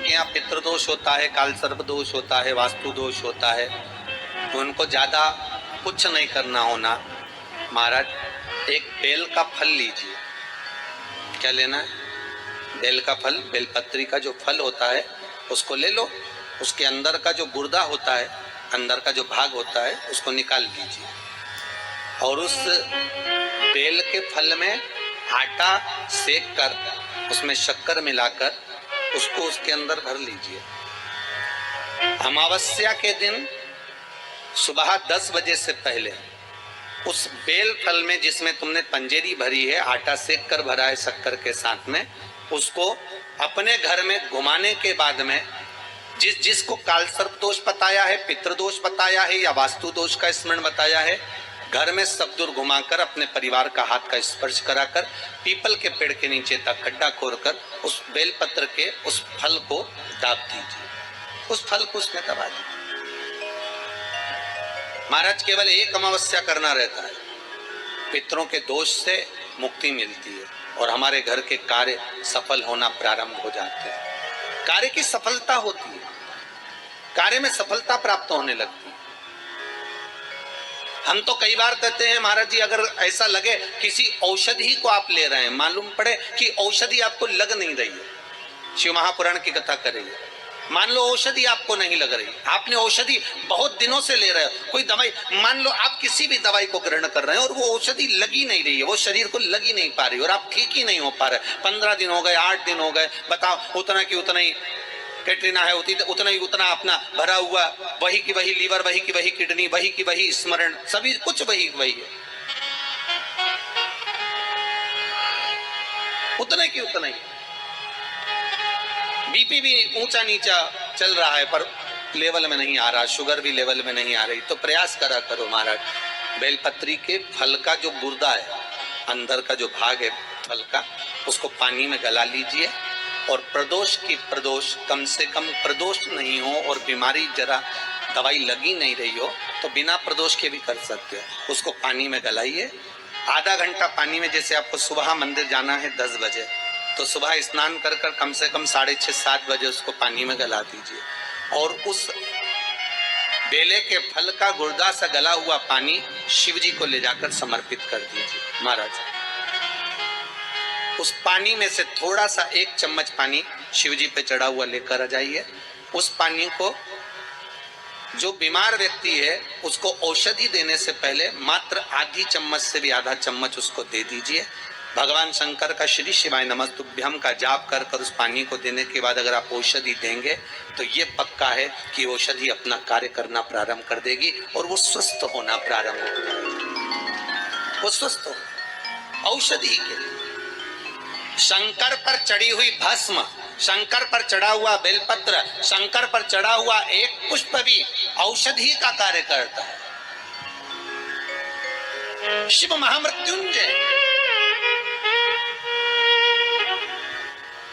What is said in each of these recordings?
जिनके यहाँ पितृदोष होता है, काल सर्प दोष होता है, वास्तु दोष होता है, तो उनको ज्यादा कुछ नहीं करना होना। महाराज एक बेल का फल लीजिए। क्या लेना है? बेल का फल, बेलपत्री का जो फल होता है उसको ले लो। उसके अंदर का जो गुर्दा होता है, अंदर का जो भाग होता है, उसको निकाल लीजिए और उस बेल के फल में आटा सेक कर उसमें शक्कर मिलाकर उसको उसके अंदर भर लीजिए। अमावस्या के दिन सुबह 10 बजे से पहले उस बेल फल में जिसमें तुमने पंजेरी भरी है, आटा सेक कर भरा है शक्कर के साथ में, उसको अपने घर में घुमाने के बाद में जिसको काल सर्प दोष बताया है, पितृदोष बताया है या वास्तु दोष का स्मरण बताया है, घर में सब दूर घुमाकर अपने परिवार का हाथ का स्पर्श कराकर पीपल के पेड़ के नीचे तक खड्डा खोदकर उस बेलपत्र के उस फल को दाब दीजिए। उस फल को उसमें दबा दीजिए। महाराज केवल एक अमावस्या करना रहता है, पितरों के दोष से मुक्ति मिलती है और हमारे घर के कार्य सफल होना प्रारंभ हो जाते हैं। कार्य की सफलता होती है, कार्य में सफलता प्राप्त होने लगती है। हम तो कई बार कहते हैं महाराज जी, अगर ऐसा लगे किसी औषधि को आप ले रहे हैं, मालूम पड़े कि औषधि आपको लग नहीं रही है, शिव महापुराण की कथा कर रही है, मान लो औषधि आपको नहीं लग रही, आपने औषधि बहुत दिनों से ले रहे हो, कोई दवाई, मान लो आप किसी भी दवाई को ग्रहण कर रहे हैं और वो औषधि लगी नहीं रही है, वो शरीर को लगी नहीं पा रही और आप ठीक ही नहीं हो पा रहे, 15 दिन हो गए, 8 दिन हो गए, बताओ, उतना की उतना ही कैटरीना है, उतना ही उतना अपना भरा हुआ, वही की वही लीवर, वही की वही किडनी, वही की वही स्मरण, सभी कुछ वही वही है, उतने की उतना ही। बीपी भी ऊंचा नीचा चल रहा है पर लेवल में नहीं आ रहा, शुगर भी लेवल में नहीं आ रही, तो प्रयास करा करो महाराज, बेलपत्री के फल का जो गुर्दा है, अंदर का जो भाग है फल का, उसको पानी में गला लीजिए और प्रदोष की प्रदोष, कम से कम प्रदोष नहीं हो और बीमारी जरा दवाई लगी नहीं रही हो तो बिना प्रदोष के भी कर सकते हो। उसको पानी में गलाइए, आधा घंटा पानी में, जैसे आपको सुबह मंदिर जाना है 10 बजे, तो सुबह स्नान कर कर कम से कम 6:30-7 बजे उसको पानी में गला दीजिए और उस बेले के फल का गुर्दा सा गला हुआ पानी शिव जी को ले जाकर समर्पित कर दीजिए। महाराज उस पानी में से थोड़ा सा 1 चम्मच पानी शिव जी पे चढ़ा हुआ लेकर आ जाइए। उस पानी को जो बीमार व्यक्ति है उसको औषधि देने से पहले मात्र आधी चम्मच से भी आधा चम्मच उसको दे दीजिए। भगवान शंकर का श्री शिवाय नमस्तुभ्यम का जाप कर कर उस पानी को देने के बाद अगर आप औषधि देंगे तो ये पक्का है कि औषधि अपना कार्य करना प्रारंभ कर देगी और वो स्वस्थ होना प्रारंभ हो जाएगी। वो स्वस्थ हो औषधि के लिए शंकर पर चढ़ी हुई भस्म, शंकर पर चढ़ा हुआ बेलपत्र, शंकर पर चढ़ा हुआ एक पुष्प भी औषधि का कार्य करता है। शिव महामृत्युंजय,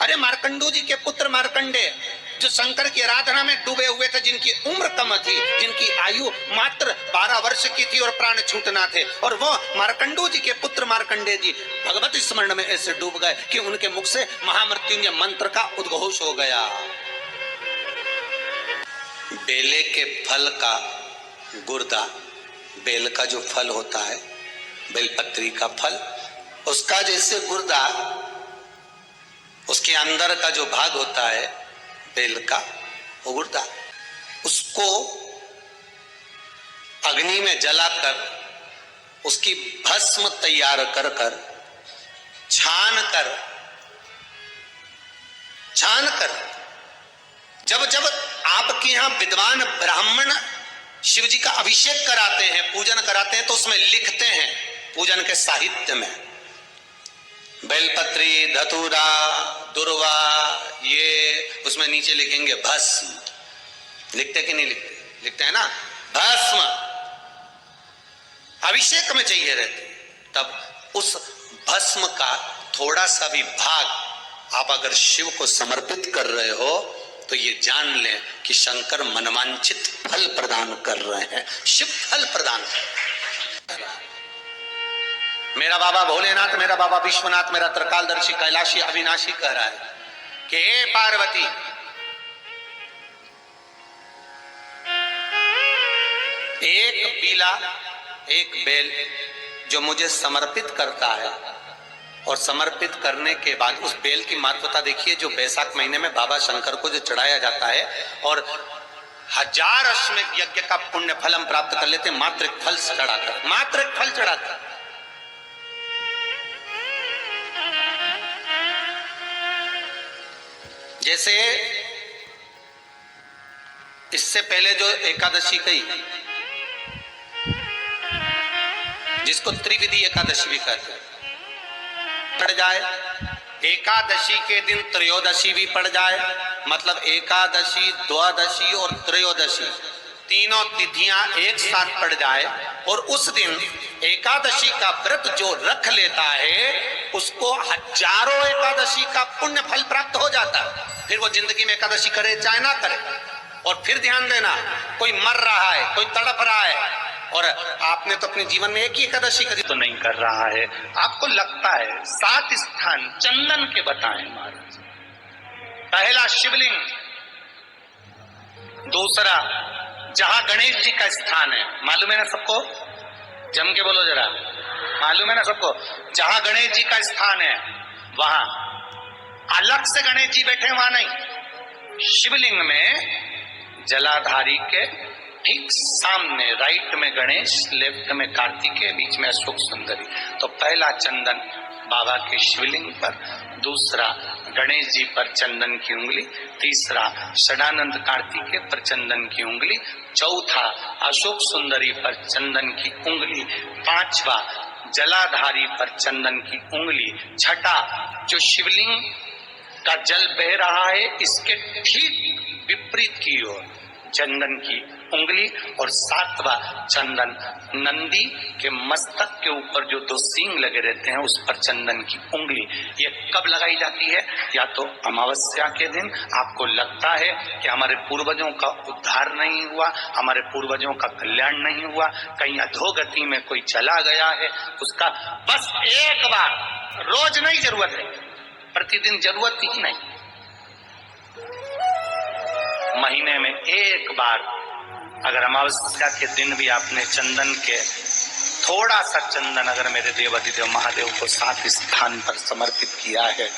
अरे मार्कंडू जी के पुत्र मार्कंडे जो शंकर की आराधना में डूबे हुए थे, जिनकी उम्र कम थी, जिनकी आयु मात्र 12 वर्ष की थी और प्राण छूटना थे, और वो मार्कंडू जी के पुत्र मार्कंडे जी भगवत स्मरण में ऐसे डूब गए कि उनके मुख से महामृत्युंजय मंत्र का उद्घोष हो गया। बेले के फल का गुर्दा, बेल का जो फल होता है, बेलपत्री का फल, उसका जैसे गुर्दा, उसके अंदर का जो भाग होता है बेल का, वो गुर्दा, उसको अग्नि में जलाकर उसकी भस्म तैयार कर कर छान कर जब जब आपके यहां विद्वान ब्राह्मण शिव जी का अभिषेक कराते हैं, पूजन कराते हैं, तो उसमें लिखते हैं पूजन के साहित्य में बेलपत्री, धतूरा, दुर्वा, ये उसमें नीचे लिखेंगे भस्म। लिखते कि नहीं लिखते? लिखते हैं ना, भस्म अभिषेक में चाहिए रहती। तब उस भस्म का थोड़ा सा भी भाग आप अगर शिव को समर्पित कर रहे हो तो ये जान लें कि शंकर मनवांछित फल प्रदान कर रहे हैं। शिव फल प्रदान कर रहा है। मेरा बाबा भोलेनाथ, मेरा बाबा विश्वनाथ, मेरा त्रिकालदर्शी कैलाशी अविनाशी कह रहा है कि हे पार्वती, एक बीला, एक बेल जो मुझे समर्पित करता है, और समर्पित करने के बाद उस बेल की महत्वता देखिए, जो बैसाख महीने में बाबा शंकर को जो चढ़ाया जाता है, और 1000 अश्वमेध यज्ञ का पुण्य फल हम प्राप्त कर लेते, मात्र एक फल चढ़ाकर, मात्र एक फल चढ़ाकर। जैसे इससे पहले जो एकादशी गई, जिसको त्रिविधि एकादशी भी कहते हैं, पड़ जाए, एकादशी के दिन त्रयोदशी भी पड़ जाए, मतलब एकादशी, द्वादशी और त्रयोदशी तीनों तिथियां एक साथ पड़ जाए, और उस दिन एकादशी का व्रत जो रख लेता है उसको 1000 एकादशी का पुण्य फल प्राप्त हो जाता है। फिर वो जिंदगी में एकादशी करे चाहे ना करे। और फिर ध्यान देना, कोई मर रहा है, कोई तड़प रहा है, और आपने तो अपने जीवन में एक ही एकादशी करी तो नहीं कर रहा है, आपको लगता है 7 स्थान चंदन के बताएं महाराज। पहला शिवलिंग, दूसरा जहां गणेश जी का स्थान है, मालूम है ना सबको, जम के बोलो जरा, मालूम है ना सबको, जहां गणेश जी का स्थान है वहां अलग से गणेश जी बैठे, वहां नहीं। शिवलिंग में जलाधारी के ठीक सामने राइट में गणेश, लेफ्ट में कार्तिकेय, बीच में अशोक सुंदरी। तो पहला चंदन बाबा के शिवलिंग पर, दूसरा गणेश जी पर चंदन की उंगली, तीसरा षडानंद कार्तिकेय पर चंदन की उंगली, चौथा अशोक सुंदरी पर चंदन की उंगली, पांचवा जलाधारी पर चंदन की उंगली, छठा जो शिवलिंग का जल बह रहा है इसके ठीक विपरीत की ओर चंदन की उंगली, और सातवां चंदन नंदी के मस्तक के ऊपर जो 2 सींग लगे रहते हैं उस पर चंदन की उंगली। ये कब लगाई जाती है? या तो अमावस्या के दिन आपको लगता है कि हमारे पूर्वजों का उद्धार नहीं हुआ, हमारे पूर्वजों का कल्याण नहीं हुआ, कहीं अधोगति में कोई चला गया है, उसका बस एक बार, रोज नहीं जरूरत है, प्रतिदिन जरूरत ही नहीं, महीने में एक बार अगर अमावस्या के दिन भी आपने चंदन के थोड़ा सा चंदन अगर मेरे देवाधिदेव महादेव को 7 स्थान पर समर्पित किया है,